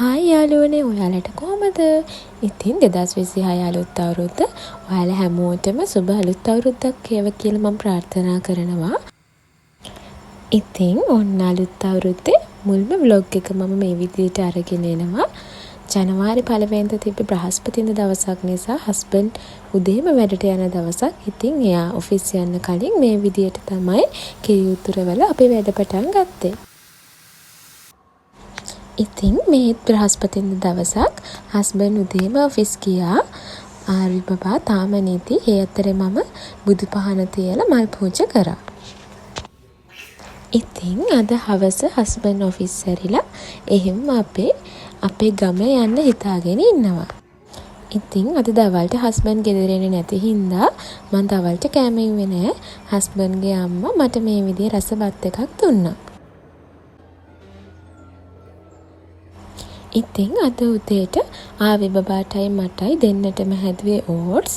Hi යාළුවනේ ඔයාලට කොහමද? ඉතින් 2026 අලුත් අවුරුද්ද ඔයාලා හැමෝටම සුබ අලුත් අවුරුද්දක් වේවා කියලා මම ප්‍රාර්ථනා කරනවා. ඉතින් ඔන්න අලුත් අවුරුද්දේ මුල්ම vlog එක මම මේ විදිහට අරගෙන එනවා. ජනවාරි 1 වෙනිදා තිබ්බ බ්‍රහස්පතින්දා දවසක් නිසා හස්බන්ඩ් උදේම වැඩට යන දවසක්. ඉතින් එයා ඔෆිස් යන්න කලින් මේ විදිහට තමයි කිරි උතුරවල අපි වැඩ පටන් ගත්තේ. ඉතින් මේ බ්‍රහස්පතින්දා දවසක් හස්බන්ඩ් උදේම ඔෆිස් ගියා. ආරි බබා තාම නැති. ඒ අතරේ මම බුදු පහන තියලා මල් පූජා කරා. ඉතින් අද හවස හස්බන්ඩ් ඔෆිස් ඇරිලා එහෙම අපේ ගම යන්න හිතාගෙන ඉන්නවා. ඉතින් අද දවල්ට හස්බන්ඩ් ගෙදර එන්නේ නැති හින්දා මම දවල්ට කෑම ඉුවේ නෑ. හස්බන්ඩ්ගේ අම්මා මට මේ විදිහේ රසබත් එකක් දුන්නා. ඉතින් අද උදේට ආවි බබාටයි මටයි දෙන්නටම හැදුවේ ඕට්ස්,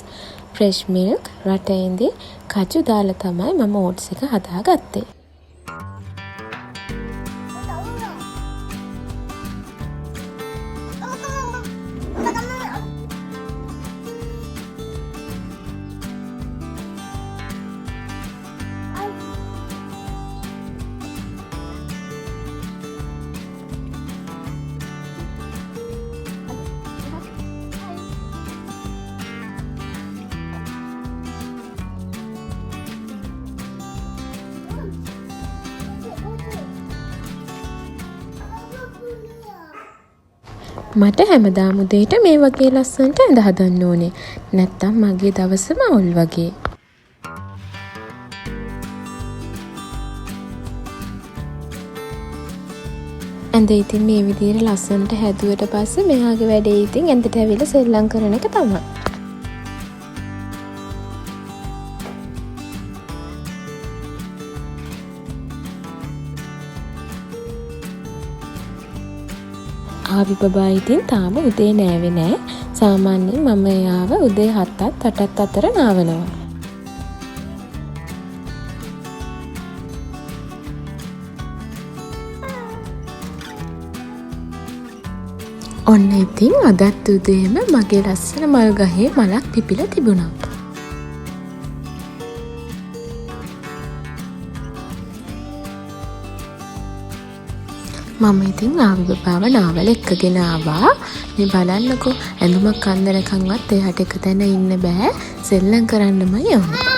ෆ්‍රෙෂ් මිල්ක්, රටෙන්දි කජු දාලා තමයි මම ඕට්ස් එක හදාගත්තේ. මට හැමදාම උදේට මේ වගේ ලස්සනට ඇඳ හදන්න ඕනේ. නැත්තම් මගේ දවසම අවුල් වගේ. ඇඳ ඉතින් මේ විදිහට ලස්සනට හැදුවට පස්සේ මෙයාගේ වැඩේ ඉතින් ඇඳට ඇවිල්ලා සෙල්ලම් කරන එක තමයි. ආවි බබා ඉතින් තාම උදේ නෑවේ නෑ. සාමාන්‍යයෙන් මම එයාව උදේ 7ත් 8ත් අතර නාවනවා. ඔන්න ඉතින් අදත් උදේම මගේ ලස්සන මල් ගහේ මලක් පිපිලා තිබුණා. මම ඉතින් ආවි බබාව නාවල එක්කගෙන ආවා. මේ බලන්නකෝ ඇඳුමක් අන්දනකන්වත් එයාට එක තැන ඉන්න බෑ. සෙල්ලම් කරන්නමයි යන්නේ.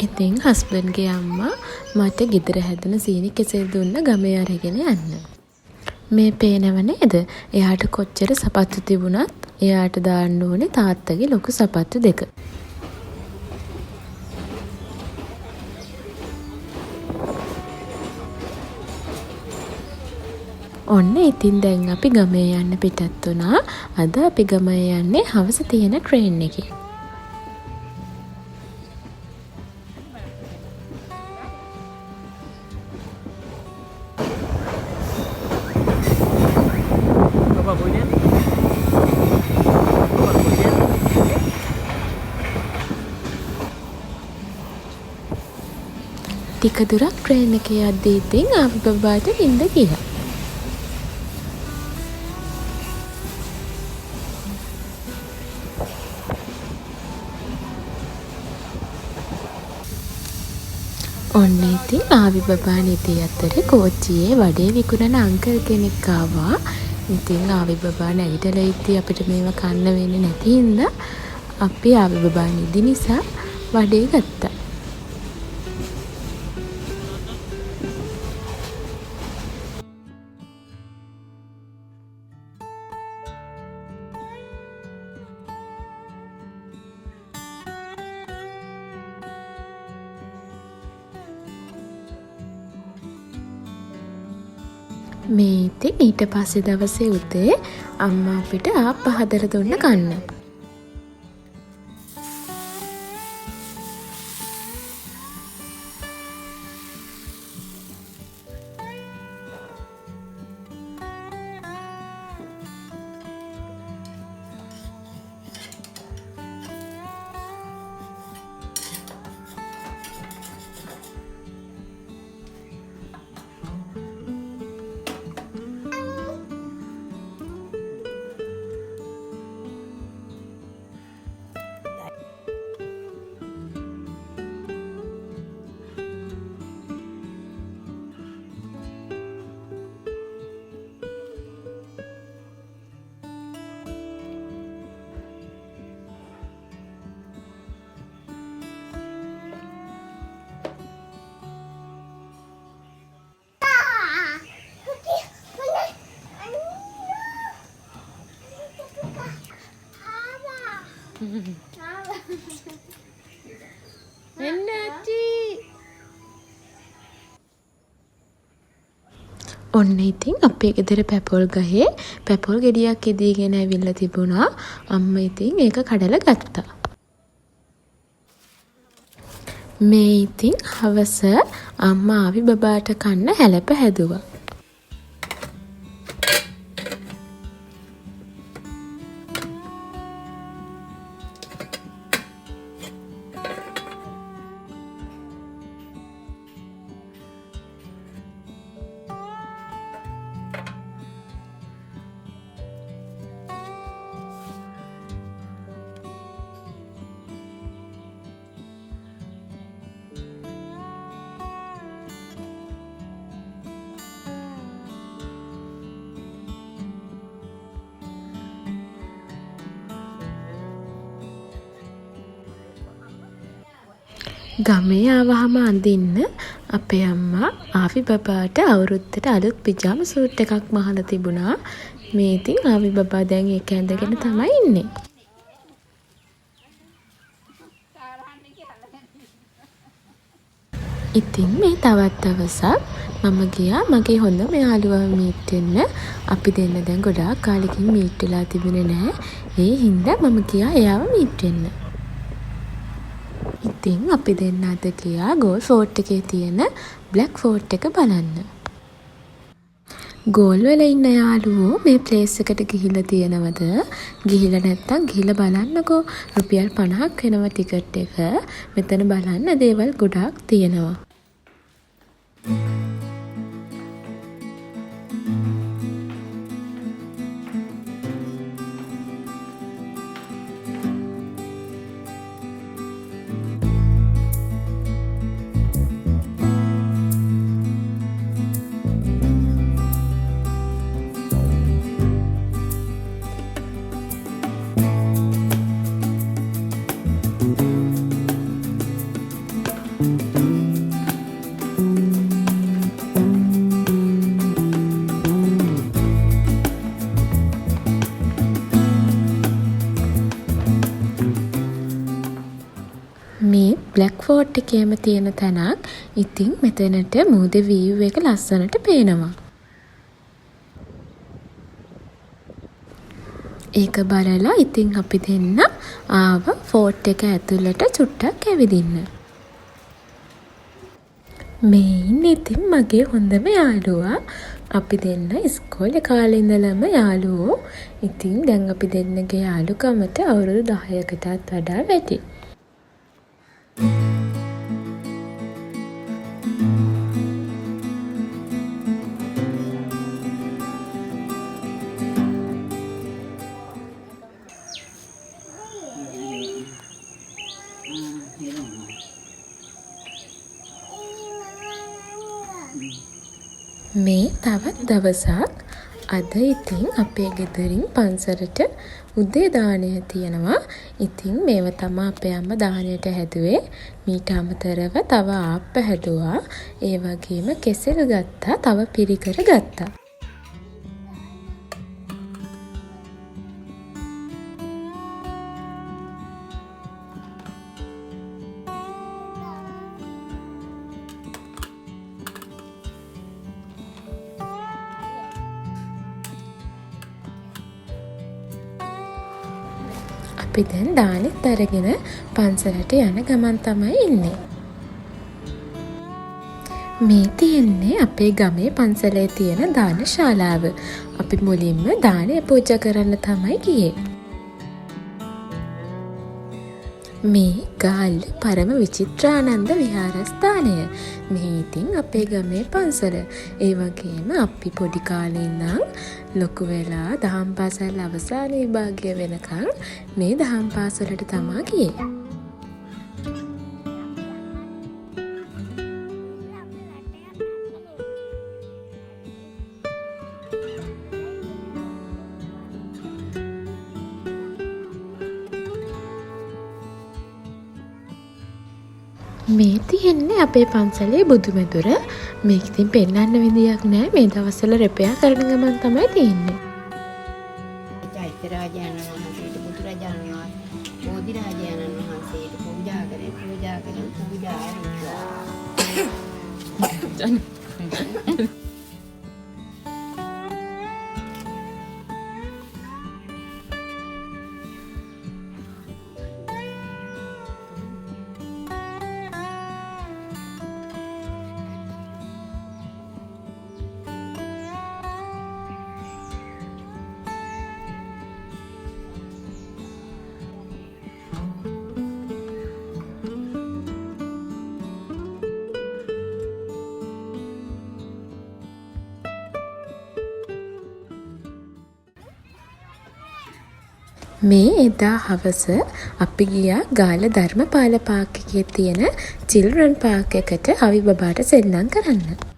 ඉතින් හස්බන්ඩ්ගේ අම්මා මට ගෙදර හැදුන සීනි කෙසෙල් දුන්න ගමේ අරගෙන යන්න. මේ පේනව නේද? එයාට කොච්චර සපත්තු තිබුණත් එයාට දාන්න ඕනේ තාත්තගේ ලොකු සපත්තු දෙක. ඔන්න ඉතින් දැන් අපි ගමේ යන්න පිටත් වුණා. අද අපි ගමේ යන්නේ හවස තියෙන ට්‍රේන් එකේ. ටික දුරක් ට්‍රේන් එකේ යද්දී ඉතින් ආවි බබාට නිින්ද ගියා. ඔන්න ඉතින් ආවි බබා නිදි අතරේ කෝච්චියේ වඩේ විකුණන අංකල් කෙනෙක් ආවා. ඉතින් ආවි බබා නැගිටලා ඉද්දී අපිට මේව කන්න වෙන්නේ නැති හින්දා අපි ආවි බබා නිදි නිසා වඩේ ගත්තා. මේ ඉතින් ඊට පස්සේ දවසේ උදේ අම්මා අපිට ආප්ප හදලා දුන්න කන්න. එන්න ඇටි. ඔන්න ඉතින් අපේ ගෙදර පැපොල් ගහේ පැපොල් ගෙඩියක් ඉදීගෙන ඇවිල්ලා තිබුණා. අම්මා ඉතින් ඒක කඩලා ගත්තා. මේ ඉතින් හවස අම්මා ආවි බබාට කන්න හැලප හැදුවා. ගමේ ආවහම අඳින්න අපේ අම්මා ආවි බබාට අවුරුද්දට අලුත් පිජාම සූට් එකක් මහලා තිබුණා. මේ ඉතින් ආවි බබා දැන් ඒක ඇඳගෙන තමයි ඉන්නේ. ඉතින් මේ තවත් දවසක් මම ගියා මගේ හොඳම යාළුවා මීට් වෙන්න. අපි දෙන්න දැන් ගොඩාක් කාලෙකින් මීට් වෙලා තිබුණේ නැහැ. ඒ හින්දා මම ගියා එයාව මීට් වෙන්න. ඉතින් අපි දෙන්න අද ගියා ගෝල් ෆෝර්ට් එකේ තියෙන බ්ලැක් ෆෝර්ට් එක බලන්න. ගෝල් වල ඉන්න යාළුවෝ මේ ප්ලේස් එකට ගිහිල්ලා තියෙනවද? ගිහිල්ලා නැත්තම් ගිහිල්ලා බලන්නකෝ. රුපියල් 50ක් වෙනවා ටිකට් එක. මෙතන බලන්න දේවල් ගොඩාක් තියෙනවා. මේ බ්ලැක් ෆෝර්ට් එකේම තියෙන තැනක්. ඉතින් මෙතනට මූද වීව් එක ලස්සනට පේනවා. ඒක බලලා ඉතින් අපි දෙන්න ආව ෆෝර්ට් එක ඇතුළට චුට්ටක් ඇවිදින්න. මේ ඉන්නේ ඉතින් මගේ හොඳම යාළුවා. අපි දෙන්න ඉස්කෝලේ කාලේ ඉඳලම යාළුවෝ. ඉතින් දැන් අපි දෙන්නගේ යාළුකමට අවුරුදු 10කටත් වඩා වැඩි. මේ තවත් දවසක් අද ඉතින් අපේ ගෙදරින් පන්සලට උදේ දාණය තියෙනවා. ඉතින් මේව තමයි අපේ අම්මා දාණයට හැදුවේ. මීට අමතරව තව ආප්ප හැදුවා. ඒ වගේම කෙසෙල් ගත්තා. තව පිරිකර ගත්තා. අපි දැන් දානෙත් අරගෙන පන්සලට යන ගමන් තමයි ඉන්නේ. මේ තියෙන්නේ අපේ ගමේ පන්සලේ තියෙන දාන ශාලාව. අපි මුලින්ම දානය පූජා කරන්න තමයි ගියේ. මේ ගාල්ල පරම විචිත්‍රානන්ද විහාරස්ථානය. මේ ඉතින් අපේ ගමේ පන්සල. ඒ වගේම අපි පොඩි කාලේ ඉඳන් ලොකු වෙලා දහම් පාසල් අවසාන විභාගය වෙනකන් මේ දහම් පාසලට තමා ගියේ. මේ තියෙන්නේ අපේ පන්සලේ බුදුමැදුර. මේක ඉතින් පෙන්වන්න විදියක් නෑ. මේ දවස්වල රෙපයා කරන ගමන් තමයි තියෙන්නේ. චෛත්‍ය රාජානන් වහන්සේට බුදුරජාණන් වහන්සේ යාගෙන පූජා මේ එදා හවස අපි ගියා ගාල්ල ධර්මපාල පාර්ක් එකේ තියෙන චිල්ඩ්‍රන් පාර්ක් එකට අවි බබාට සෙල්ලම් කරන්න.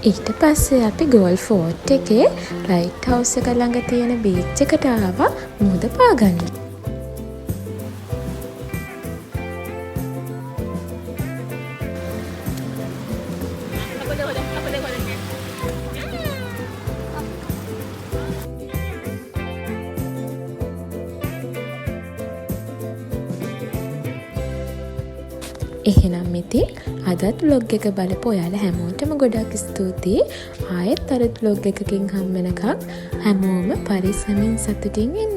ඊට පස්සේ අපි ගෝල් ෆෝර්ට් එකේ ලයිට් හවුස් එක ළඟ තියෙන බීච් එකට ආවා මුහුද පාගන්න. එහෙනම් ඉතින් අදත් vlog එක බලපු ඔයාලා හැමෝටම ගොඩක් ස්තුතියි. ආයෙත් අර vlog එකකින් හම්බ වෙනකම් හැමෝම පරිස්සමින් සතුටින් ඉන්න.